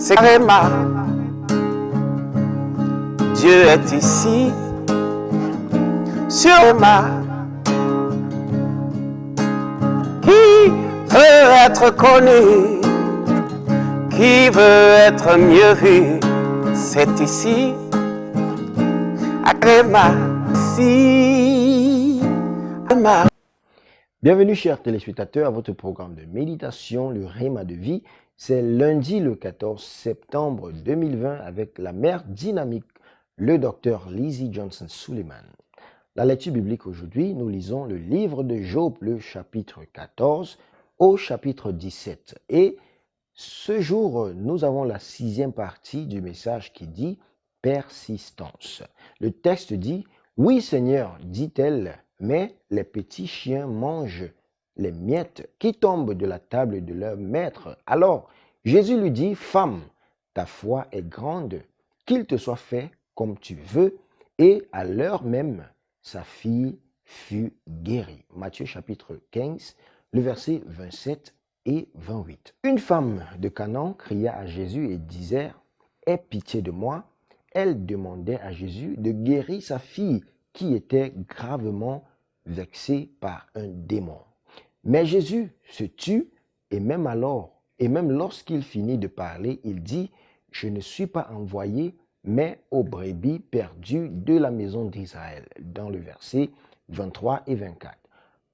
c'est Réma. Dieu est ici, sur Réma. Qui veut être connu, qui veut être mieux vu, c'est ici, à Réma, ici, Réma. Bienvenue chers téléspectateurs à votre programme de méditation, le Réma de vie. C'est lundi le 14 septembre 2020 avec la mère dynamique, le docteur Lizzie Johnson Suleiman. La lecture biblique aujourd'hui, nous lisons le livre de Job, le chapitre 14 au chapitre 17. Et ce jour, nous avons la 6e partie du message qui dit « Persistance ». Le texte dit « Oui Seigneur, dit-elle, mais les petits chiens mangent les miettes qui tombent de la table de leur maître. » Alors Jésus lui dit « Femme, ta foi est grande, qu'il te soit fait comme tu veux. » Et à l'heure même, sa fille fut guérie. Matthieu chapitre 15, le verset 27 et 28. Une femme de Canaan cria à Jésus et disait « Aie pitié de moi ». Elle demandait à Jésus de guérir sa fille qui était gravement vexée par un démon. Mais Jésus se tut et même lorsqu'il finit de parler, il dit « Je ne suis pas envoyé, mais aux brebis perdues de la maison d'Israël » dans le verset 23 et 24.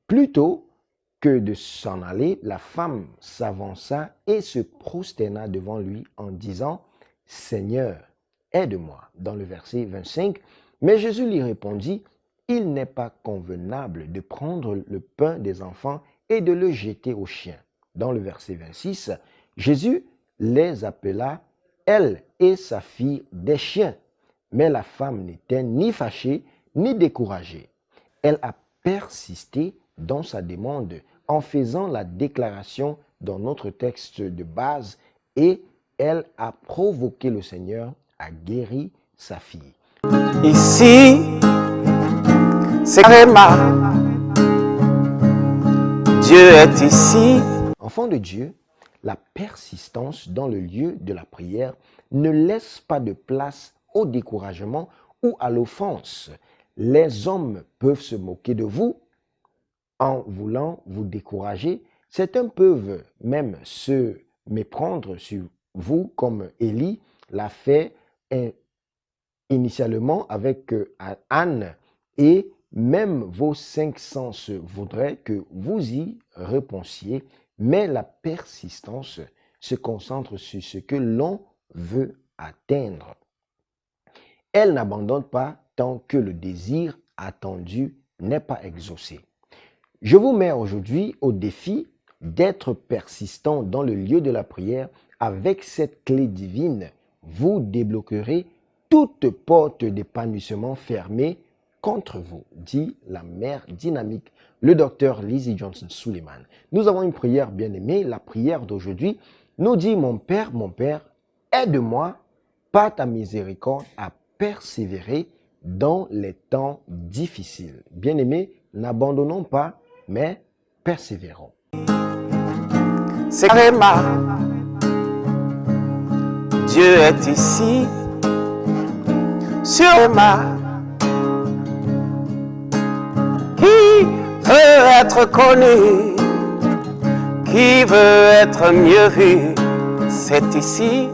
Plutôt que de s'en aller, la femme s'avança et se prosterna devant lui en disant « Seigneur, aide-moi » dans le verset 25. Mais Jésus lui répondit « Il n'est pas convenable de prendre le pain des enfants et de le jeter aux chiens » dans le verset 26. Jésus les appela, elle et sa fille, des chiens. Mais la femme n'était ni fâchée ni découragée. Elle a persisté dans sa demande en faisant la déclaration dans notre texte de base et elle a provoqué le Seigneur à guérir sa fille. Ici, c'est Réma. Dieu est ici. Enfant de Dieu, la persistance dans le lieu de la prière ne laisse pas de place au découragement ou à l'offense. Les hommes peuvent se moquer de vous en voulant vous décourager. Certains peuvent même se méprendre sur vous comme Élie l'a fait initialement avec Anne et même vos 5 sens voudraient que vous y réponsiez, mais la persistance se concentre sur ce que l'on veut atteindre. Elle n'abandonne pas tant que le désir attendu n'est pas exaucé. Je vous mets aujourd'hui au défi d'être persistant dans le lieu de la prière. Avec cette clé divine, vous débloquerez toute porte d'épanouissement fermée contre vous, dit la mère dynamique, le docteur Lizzie Johnson Suleiman. Nous avons une prière bien aimée. La prière d'aujourd'hui nous dit « Mon Père, aide-moi par ta miséricorde à persévérer dans les temps difficiles. » Bien aimé, n'abandonnons pas, mais persévérons. C'est Réma. Dieu est ici, sur Réma. Qui veut être connu, qui veut être mieux vu, c'est ici,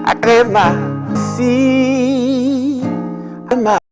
à Réma, ici, Réma.